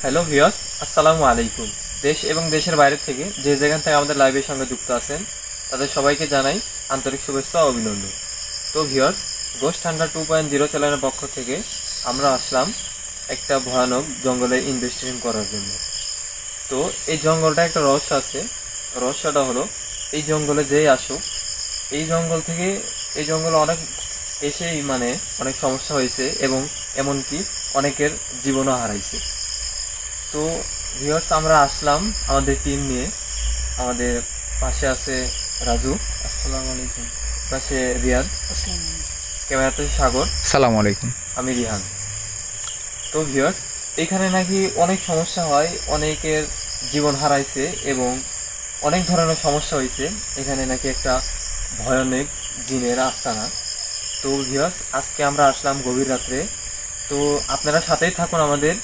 Hello viewers, আসসালামু আলাইকুম। দেশ এবং দেশের বাইরে থেকে যে যেখান থেকে আমাদের লাইভের সঙ্গে যুক্ত আছেন তাদের সবাইকে জানাই আন্তরিক শুভেচ্ছা ও অভিনন্দন। তো ভিউয়ার্স, গোস্ট হান্টার 2.0 চ্যানেলের পক্ষ থেকে আমরা আসলাম একটা ভয়ানক জঙ্গলে ইনভেস্টিগেশন করার জন্য। তো এই জঙ্গলটা একটা রহস্য আছে। রহস্যটা হলো, এই জঙ্গলে যেই আসুক, এই জঙ্গল থেকে এই জঙ্গলে অনেক এসেই অনেক সমস্যা হয়েছে এবং এমনকি অনেকের জীবনও হারাইছে। তো ভিউয়ার্স, আমরা আসলাম আমাদের টিম নিয়ে। আমাদের পাশে আছে রাজু, আসসালামু আলাইকুম। পাশে রিয়াদ, ক্যামেরাতে সাগর, সালাম আলাইকুম। আমি রিহান। তো ভিউয়ার্স, এখানে নাকি অনেক সমস্যা হয়, অনেকের জীবন হারাইছে এবং অনেক ধরনের সমস্যা হয়েছে। এখানে নাকি একটা ভয়ানক জিনের আস্তানা। তো ভিউয়ার্স, আজকে আমরা আসলাম গভীর রাত্রে। তো আপনারা সাথেই থাকুন আমাদের।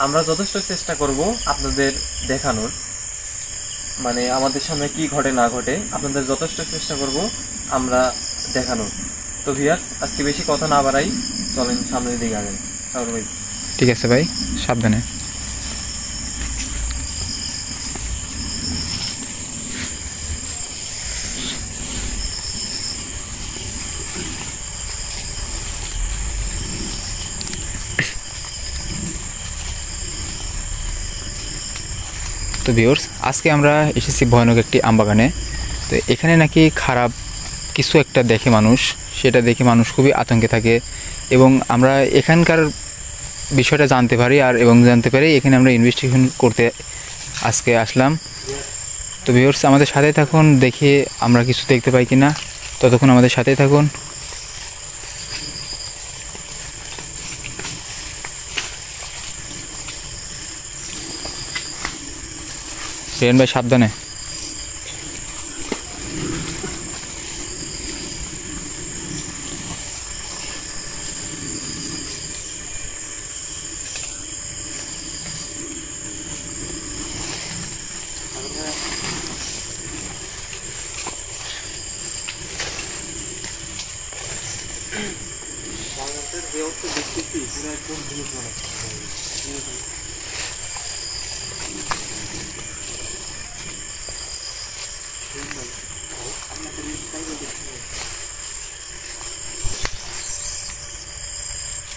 আমরা যথেষ্ট চেষ্টা করব আপনাদের দেখানোর, আমাদের সামনে কি ঘটে না ঘটে আপনাদের যথেষ্ট চেষ্টা করব আমরা দেখানোর। তো ভিউয়ার্স, আজকে বেশি কথা না বাড়াই, চলেন সামনের দিকে আগাই। ভাই, ঠিক আছে ভাই, সাবধানে। তো ভিউয়ার্স, আজকে আমরা এসেছি ভয়ানক একটি আমবাগানে। তো এখানে নাকি খারাপ কিছু একটা দেখে মানুষ, সেটা দেখে মানুষ খুবই আতঙ্কে থাকে এবং আমরা এখানকার বিষয়টা জানতে পারি জানতে পারি এখানে আমরা ইনভেস্টিগেশন করতে আজকে আসলাম। তো ভিউয়ার্স, আমাদের সাথে থাকুন, দেখে আমরা কিছু দেখতে পাই কিনা। ততক্ষণ আমাদের সাথেই থাকুন। রেন ভাই, সাবধানে।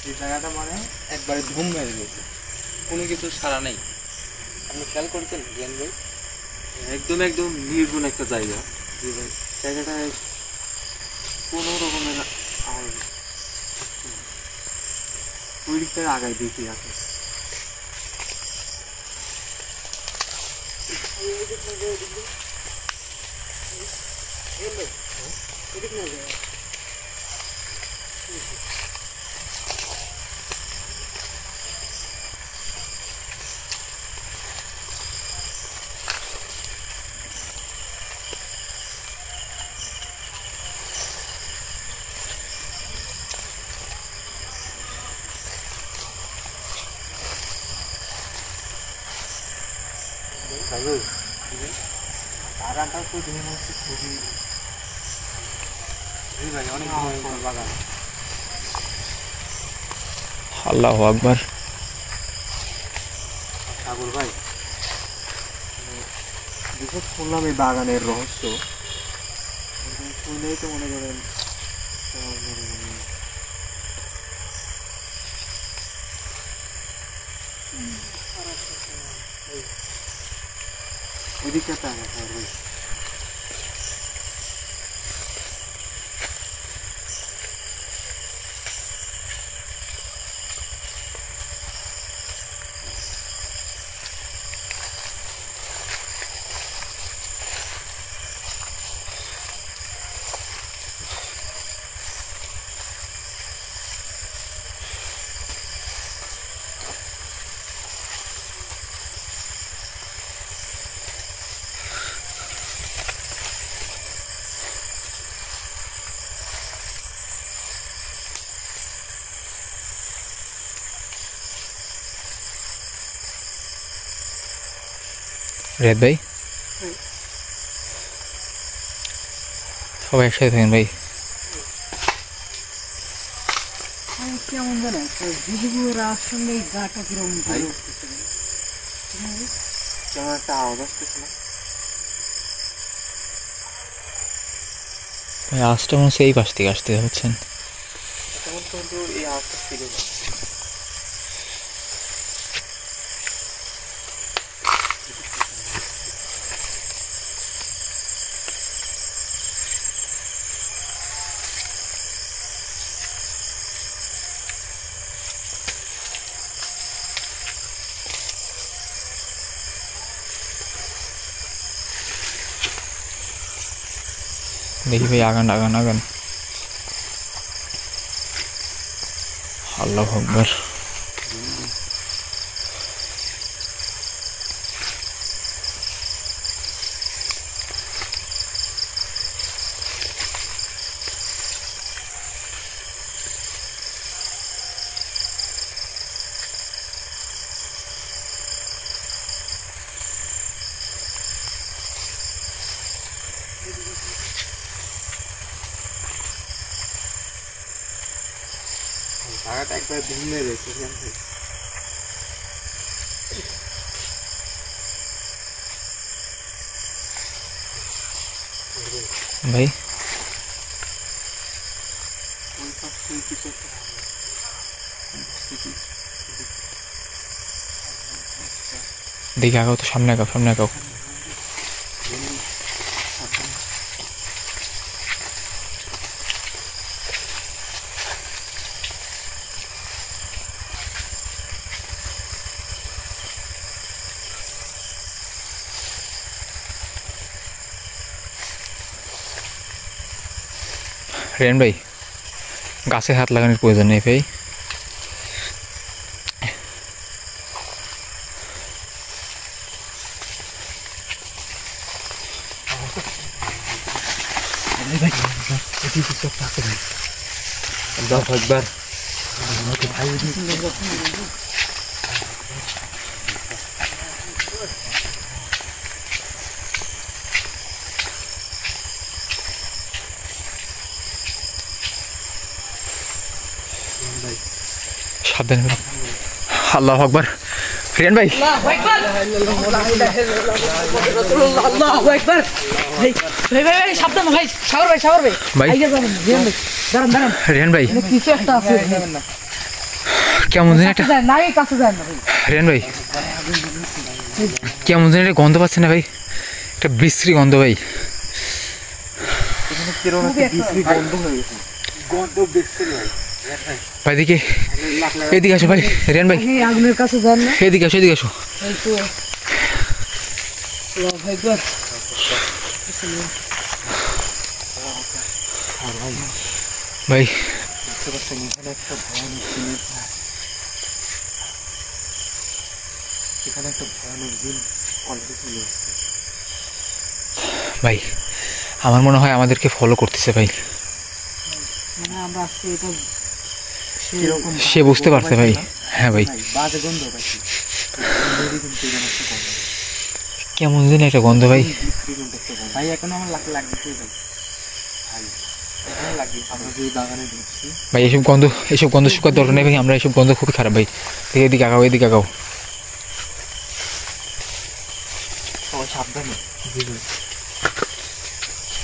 এই জায়গাটা একবারে ধুম মেরে গেছে, কোনো কিছু সারা নেই। আপনি খেয়াল করেছেন জ্ঞান ভাই? একদম একদম নির্গুণ একটা জায়গা। জি ভাই, জায়গাটায় কোনো রকমের আওয়াজ, ওই দিকটায় আগায় দেখি আছে। বাগানটাও তো দেখে মনে হচ্ছে খুবই, ভাই অনেক ভয়ঙ্কর বাগান। আল্লাহু আকবার। সাগর ভাই, বিশেষ শুনলাম এই বাগানের রহস্য, শুনলেই তো মনে করেন ওই দিকটা ভাই। রেদ ভাই, সবাই একসাথে থাকেন ভাই। কেমন জানেন, দিদিগুলোর সঙ্গে গাটা কিরকম কেমন একটা আওয়াজ আসতেছে না? ভাই আওয়াজটা মনে হচ্ছে এই পাশ থেকে আসতে হচ্ছেন। তখন কিন্তু এই আওয়াজটা ছিল না। দেখি ভাই আগান আগান আগান। আল্লাহু আকবার। জায়গাটা একবার ভিন্ন রয়েছে। ভাই দেখি আগাও তো, সামনে আগাও সামনে আগাও। রেন ভাই গাছে হাত লাগানোর প্রয়োজন নেই ভাই। একবার সাবধানে ভাই। আল্লাহু আকবার। রিয়ান ভাই সাবধান ভাই, সাগর ভাই, সাগর ভাই, ভাই দাঁড়ান দাঁড়ান, রিয়ান ভাই কিছু একটা আছে। কেমন যেন একটা, না কাছে যায় না ভাই। রিয়ান ভাই কেমন যেন একটা গন্ধ পাচ্ছে না ভাই, একটা বিশ্রী গন্ধ ভাই। কিরকম একটা বিশ্রী গন্ধ হয়ে গেছে। গন্ধ বিশ্রী ভাই। ভাই দিকে এদিকে আসো ভাই। রিয়ান ভাই এই আগুনের কাছে যান না। এদিকে আসো এদিকে আসো। এই তো আল্লাহু আকবার। ভাই বুঝতে পারছেন এখানে একটা ভয়ানক জিনিস, এখানে একটা ভয়ানক জিন অলরেডি চলে এসছে। ভাই আমার মনে হয় আমাদেরকে ফলো করতেছে ভাই। মানে আমরা আসছি এটা কিরকম সে বুঝতে পারছে ভাই। হ্যাঁ ভাই বাজে গন্ধ পাচ্ছি। কিন্তু এখানে একটা গন্ধ, কেমন যেন একটা গন্ধ ভাই। বিশ্রী গন্ধ একটা গন্ধ। ভাই এখন আমার লাগতেছে ভাই। ভাই এখানে লাগে আমরা যে বাগানে ঢুকছি। ভাই এসব গন্ধ শুকার দরকার নেই ভাই। আমরা এসব গন্ধ খুবই খারাপ ভাই। এদিকে আগাও এদিকে আগাও। সবাই সাবধানে।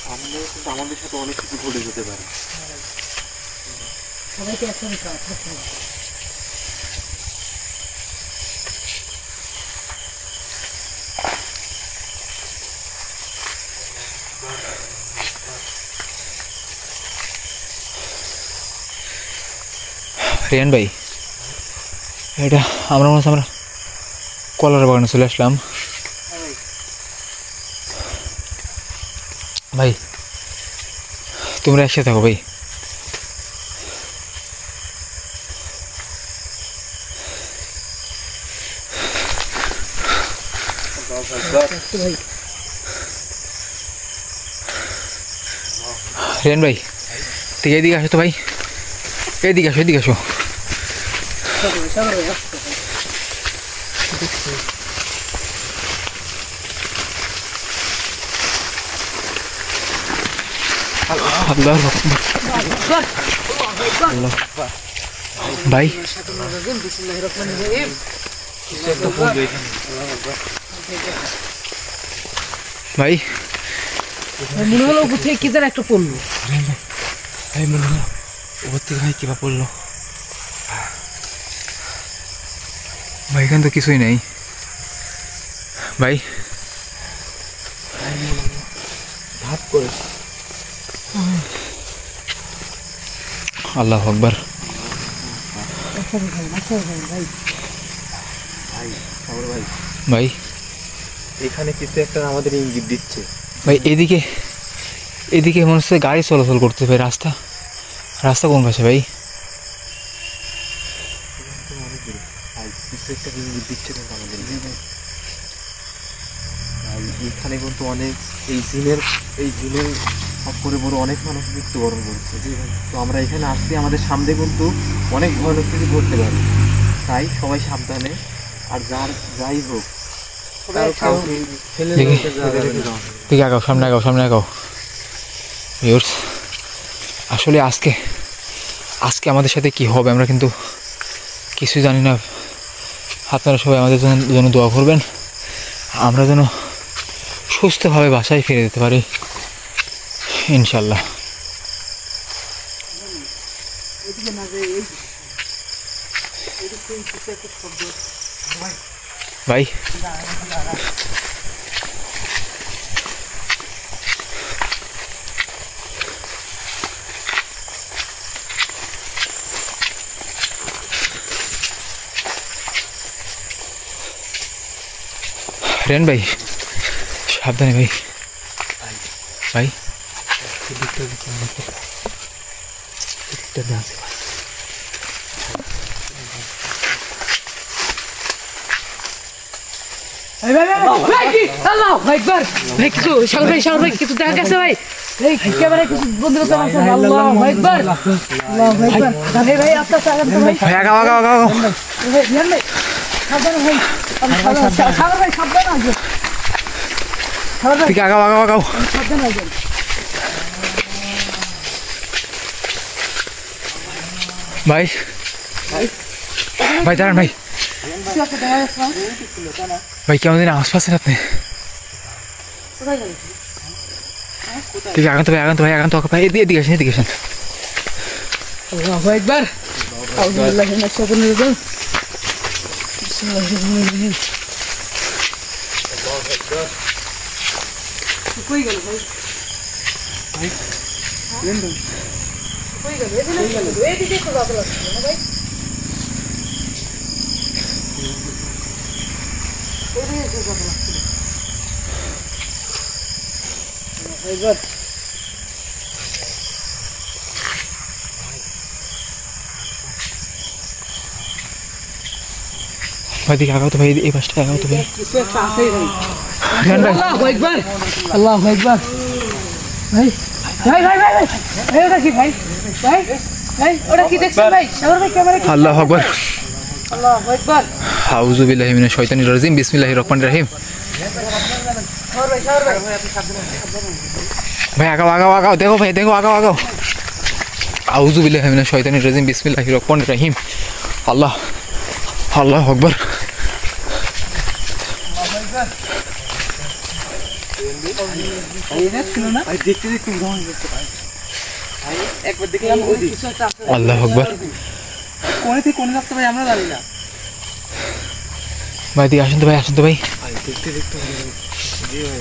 সামনে কিন্তু আমাদের সাথে অনেক কিছু ঘটে যেতে পারে। সবাইকে একসাথে থাকতে হবে। রিয়ান ভাই এটা আমরা মনে হচ্ছে আমরা কলার বাগানে চলে আসলাম ভাই। তোমরা একসাথে থাকো ভাই। রিয়ান ভাই ঠিক এদিকে আসো তো ভাই, এদিকে আসো এদিকে আসো। সাগর ভাই আসতে ভাই। আল্লাহু আকবার। ভাই বিসমিল্লাহির রহমানির রহিম। কিছু একটা পড়বে এখানে। ভাই মনে হলো উপর থেকে কি যেন একটা পড়লো। ভাই মনে হলো উপর থেকে ভাই কিবা পড়লো। ভাই এখানে তো কিছুই নেই ভাই। ভাব করে আল্লাহু আকবার। ভাই এখানে কিছু একটা আমাদের ইঙ্গিত দিচ্ছে। ভাই এদিকে এদিকে মনে হচ্ছে গাড়ি চলাচল করতে ভাই। রাস্তা রাস্তা কোন পাশে ভাই? ভাই কিছু একটা ইঙ্গিত দিচ্ছে কিন্তু আমাদের। ভাই এখানে কিন্তু অনেক এই জিনের করে বড় অনেক মানুষ মৃত্যুবরণ করছে। তো আমরা এখানে আসছি, আমাদের সামনে কিন্তু অনেক ভয়ানক কিছু ঘটতে পারে, তাই সবাই সাবধানে। আর যাই হোক কাউকে ফেলে দেখি। রেখে যাওয়া যাবে না। দেখি আগাও, সামনে আগাও, সামনে আগাও। ভিউয়ার্স আসলে আজকে আমাদের সাথে কি হবে আমরা কিন্তু কিছু জানি না। আপনারা সবাই আমাদের জন্য দোয়া করবেন, আমরা যেন সুস্থভাবে বাসায় ফিরে যেতে পারি ইনশাল্লাহ। ভাই রেন ভাই সাবধানে ভাই। ভাই ভাই ভাই ভাই ভাই কি আল্লাহু আকবার। ভাই কিছু সাগর ভাই কিছু দেখা গেছে ভাই। এই ক্যামেরা কিছু বন্ধ করতে পারছেন? আল্লাহু আকবার, আল্লাহু আকবার। ভাই ভাই আপনার সাগর ভাই ভাই আগাও আগাও আগাও। ভাই ধ্যান ভাই সাবধানে ভাই। সাগর ভাই সাবধানে আসবেন। সাগর ভাই ঠিক আগাও আগাও আগাও। সাবধানে আসবেন। ভাই ভাই দাঁড়ান ভাই। কিছু একটা দেখা যাচ্ছে না? ভাই কেমন দিন আওয়াজ পাচ্ছেন আপনি? কোথায় গেল? ঠিক আগান তো ভাই, আগান তো ভাই, আগান তো ভাই। এদিকে আসেন, এদিকে আসেন। আল্লাহু আকবার। আউযু বিল্লাহি মিনাশ শাইতানির রাজিম। বিসমিল্লাহির রহমানির রহিম। কই গেল ভাই? ভাই দেন দেন। কই গেল? এদিকে তো যাবে না ভাই। এদিকে তো যাবে না। একবার ভাই দিকে আগাও তো ভাই, এই পাশটা আগাও তো ভাই। কিছু একটা আছেই ভাই। রেন ভাই আল্লাহু আকবার, আল্লাহু আকবার। ভাই ভাই ভাই ভাই ভাই ভাই ওটা কি ভাই? ভাই ভাই ওটা কি দেখছেন ভাই? সাগর ভাই ক্যামেরা কি? আল্লাহু আকবার। আল্লাহু আকবার। আউযু বিল্লাহি মিনাশ শাইতানির রাজিম। বিসমিল্লাহির রহমানির রহিম। সাগর ভাই ভাই আগাও আগাও আগাও, দেখো ভাই দেখো, আগাও আগাও। আউযু বিল্লাহি মিনাশ শাইতানির রাজিম। বিসমিল্লাহির রহমানির রহিম। আল্লাহ আল্লাহু আকবার। ভাই দেখতে দেখতে উদাহরণ করতে ভাই। ভাই একবার দেখলাম ওইদিক কিছু একটা আছে। আল্লাহু আকবার। কোনে থেকে কোনে যাচ্ছে ভাই আমরা জানি না। ভাই এদিকে আসেন তো ভাই, আসেন তো ভাই। ভাই দেখতে দেখতে জি ভাই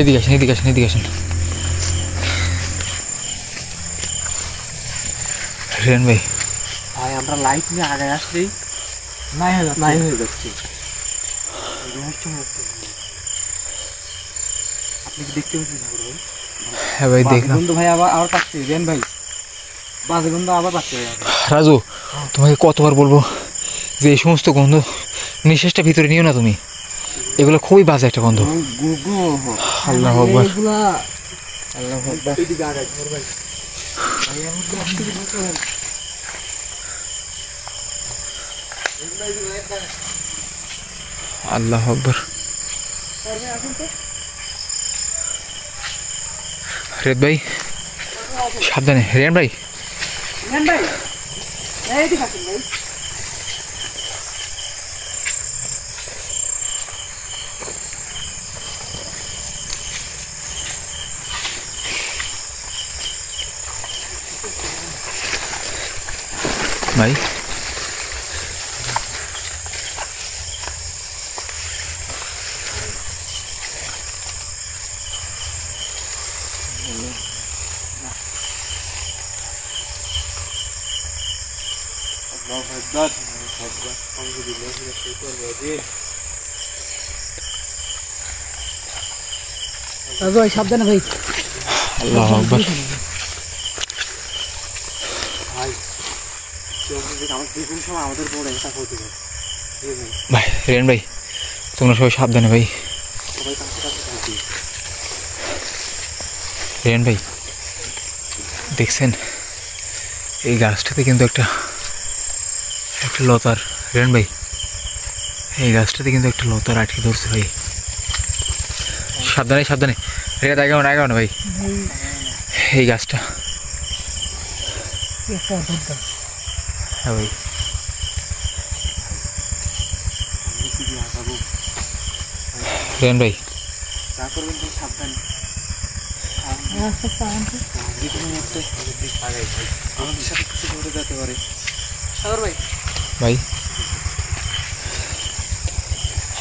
এদিকে আসেন, এদিকে আসেন, এদিকে আসেন। রেন ভাই ভাই আমরা লাইট নিয়ে আগে আসলেই নাই হয়ে যাচ্ছে। আপনি কি দেখতে পাচ্ছেন ঠাকুর ভাই? হ্যাঁ ভাই দেখলাম। বন্ধু ভাই আবার পাচ্ছি দেন ভাই, বাজে গন্ধ আবার পাচ্ছি ভাই। রাজু তোমাকে কতবার বলবো যে এই সমস্ত গন্ধ নিঃশ্বাসটা ভিতরে নিও না তুমি, এগুলো খুবই বাজে একটা গন্ধ। আল্লাহু আকবার। এগুলা আল্লাহু আকবার। এইদিকে আগাই ঠাকুর ভাই। ভাই আমার তো আসতে দিন। আল্লাহু আকবার। রেদ ভাই সাবধানে। রেন ভাই নেন ভাই। এইদিকে আসেন ভাই। ভাই। রাজু ভাই সাবধানে ভাই। আল্লাহু আকবার। ভাই রেন ভাই তোমরা সবাই সাবধানে ভাই। রেন ভাই দেখছেন এই গাছটাতে কিন্তু একটা লতার, রেন ভাই এই গাছটাতে কিন্তু একটা লতার আটকে ধরছে ভাই। সাবধানে সাবধানে, রেখে আগাও না ভাই। এই গাছটা হ্যাঁ ভাই। রেন ভাই সাগর ভাই ভাই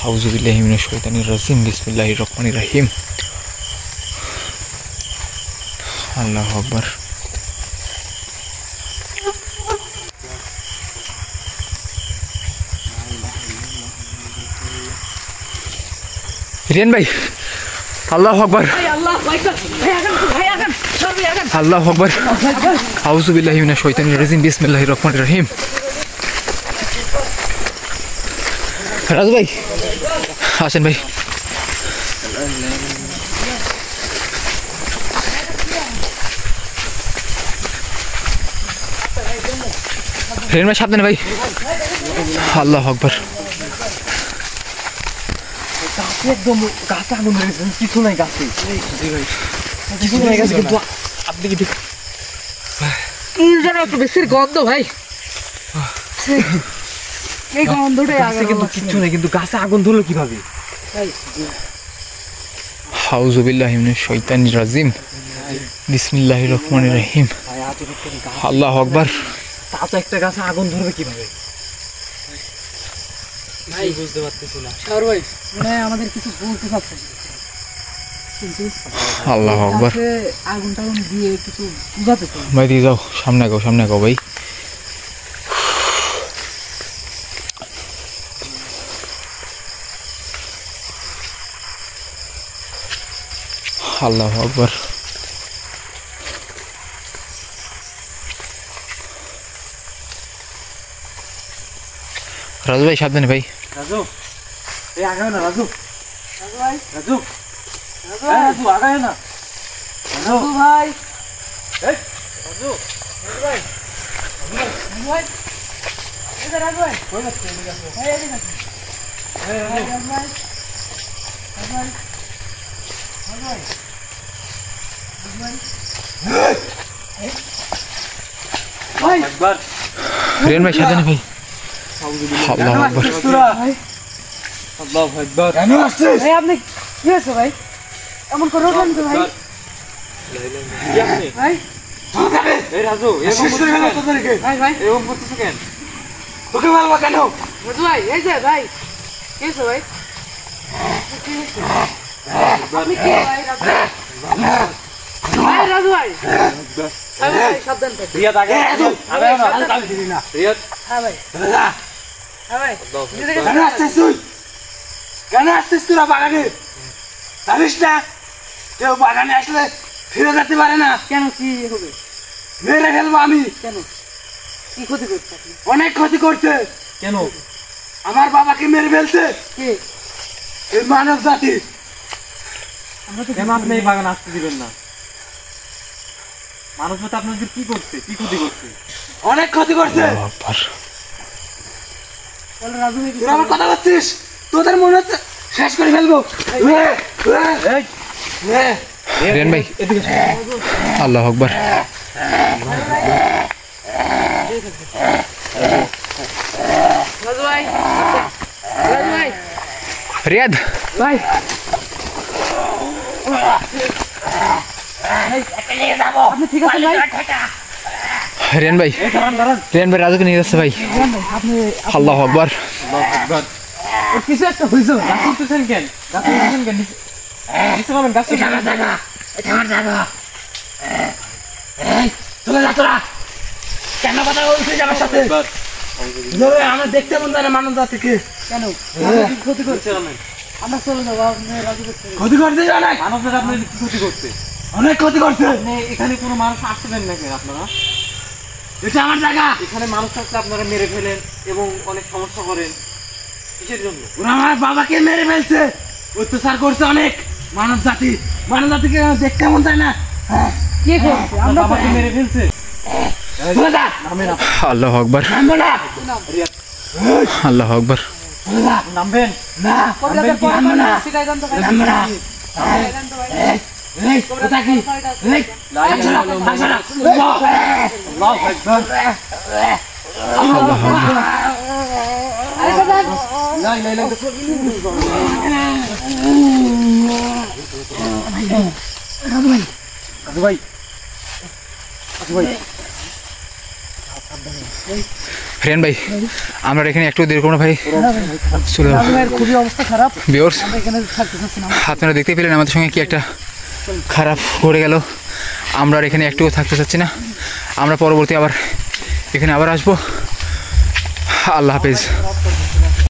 আউযু বিল্লাহি মিনাশ শাইতানির রাজিম বিসমিল্লাহির রহমানির রহিম। আল্লাহু আকবার। রিয়ান ভাই আল্লাহু আকবার। আল্লাহ ভাই ভাই আগান সর ভাই আগান। আল্লাহু আকবার। আউযু বিল্লাহি মিনাশ শাইতানির রাজিম বিসমিল্লাহির রহমানির রহিম। রাজু ভাই আসেন ভাই। রেন ভাই সাবধানে ভাই। আল্লাহু আকবার। একদম গাছে আগুন লেগেছে, কিছু নাই গাছে। কিছু নাই গাছে, কিন্তু আপনি কি কি যেন একটা বেশির গন্ধ ভাই। এই গন্ধটাই আগে কিন্তু কিচ্ছু নাই, কিন্তু গাছে আগুন ধরলো কিভাবে? আউযু বিল্লাহি মিনাশ শাইতানির রাজিম বিসমিল্লাহির রহমানির রহিম। আল্লাহু আকবার। তা তো একটা গাছে আগুন ধরবে কিভাবে ভাই বুঝতে পারতেছি না। সাগর ভাই মানে আমাদের কিছু বলতে চাচ্ছে কিন্তু আল্লাহু আকবার। আগুন টাগুন দিয়ে কিছু বুঝাতে চাই। ভাই দিয়ে যাও, সামনে আগাও ভাই। আল্লাহু আকবার। রাজু ভাই সাবধানে ভাই। রাজু এই আগায় না, রাজু রাজু ভাই রাজু রাজু রাজু আগায় না, রাজু ভাই এই রাজু রাজু ভাই রাজু ভাই এই যে রাজু ভাই কই যাচ্ছে? এই এদিকে আসুন। এই রাজু রাজু ভাই রাজু ভাই রাজু ভাই ভাই একবার রেন ভাই সাবধানে ভাই। আল্লাহু আকবার। আল্লাহু আকবার। ভাই আপনি কি হয়েছে ভাই? এমন করে উঠলেন তো ভাই? কি আপনি? ভাই এই রাজু এরকম করতেছো? ভাই ভাই এরকম করতেছো কেন? রাজু ভাই এই যে ভাই কি হয়েছে ভাই? কি হয়েছে? আপনি কি ভাই রাজু ভাই রাজু ভাই সাগর ভাই সাবধান থাকবেন। রিয়াদ আগায় আগায় না, রিয়াদ হ্যাঁ ভাই হ্যাঁ ভাই এদিকে কেন আসছিস তুই? কেন আসছিস তোরা বাগানে? জানিস না কেউ বাগানে আসলে ফিরে যেতে পারে না। কেন কি হবে? মেরে ফেলবো আমি। কেন কি ক্ষতি করছে আপনি? অনেক ক্ষতি করছে, কেন? আমার বাবাকে মেরে ফেলছে কে? এই মানব জাতি। আমরা তো কেন আপনি এই বাগান আসতে দিবেন না? মানুষ মতো আপনাদের কি করছে, কি ক্ষতি করছে? অনেক ক্ষতি করছে। আল্লাহু আকবার। বলে রাজু ভাই তোরা আমার কথা বলছিস, তোদের মনে হচ্ছে শেষ করে ফেলবো। রেন ভাই আল্লাহু আকবার। রাজু ভাই রাজু ভাই রিয়াদ ভাই আপনি ঠিক আছেন ভাই? রিয়ান ভাই, রিয়ান ভাই রাজুকে নিয়ে যাচ্ছে ভাই। আল্লাহু আকবার। কিছু একটা হয়েছে গাছ উঠতেছেন কেন? গাছ উঠতেছেন কেন? নিচে নামেন, গাছ এটা আমার জায়গা, এটা আমার জায়গা। এই, চলে যা তোরা। কেন কথা বলছিস আমার সাথে? ধরে আমার দেখতে মন যায় না মানব জাতিকে। কেন ক্ষতি করছে আমরা চলে যাবো আপনি রাজু করতে ক্ষতি করছিস অনেক, মানুষের আপনার কি ক্ষতি করছে? অনেক ক্ষতি করছে। আপনি এখানে কোনো মানুষ আসতে দেন নাকি আপনারা? এটা আমার জায়গা। এখানে মানুষ থাকলে আপনারা মেরে ফেলেন এবং অনেক সমস্যা করেন। কিসের জন্য? ওরা আমার বাবাকে মেরে ফেলছে, অত্যাচার করছে অনেক। মানব জাতিকে দেখতে মন যায় না। কে করছে আমরা বাবাকে মেরে ফেলছে। চলে যা। আল্লাহু আকবার, নামবো না। আল্লাহু আকবার। চলে যা। নামবেন? না, কবিরাজের পর নামবো না। সিটাই জানতো ভাই নামবো না। সিটাই জানতো ভাই এই, কোথা কি? এই, আচ্ছা, আচ্ছা, আল্লাহু আকবার। আরে বাবা লা ইলাহা ইল্লাল্লাহ। রাজু ভাই, রিয়ান ভাই, আমরা এখানে একটু দেরি করবো না ভাই, চলে যাবো। ভাইয়ের খুবই অবস্থা খারাপ ভিউয়ার্স, আমরা এখানে থাকতে চাচ্ছি না আপনারা দেখতে পেলেন আমাদের সঙ্গে কি একটা খারাপ ঘটে গেল। আমরা আর এখানে একটুও থাকতে চাচ্ছি না। আমরা পরবর্তী আবার এখানে আবার আসবো। আল্লাহ হাফেজ।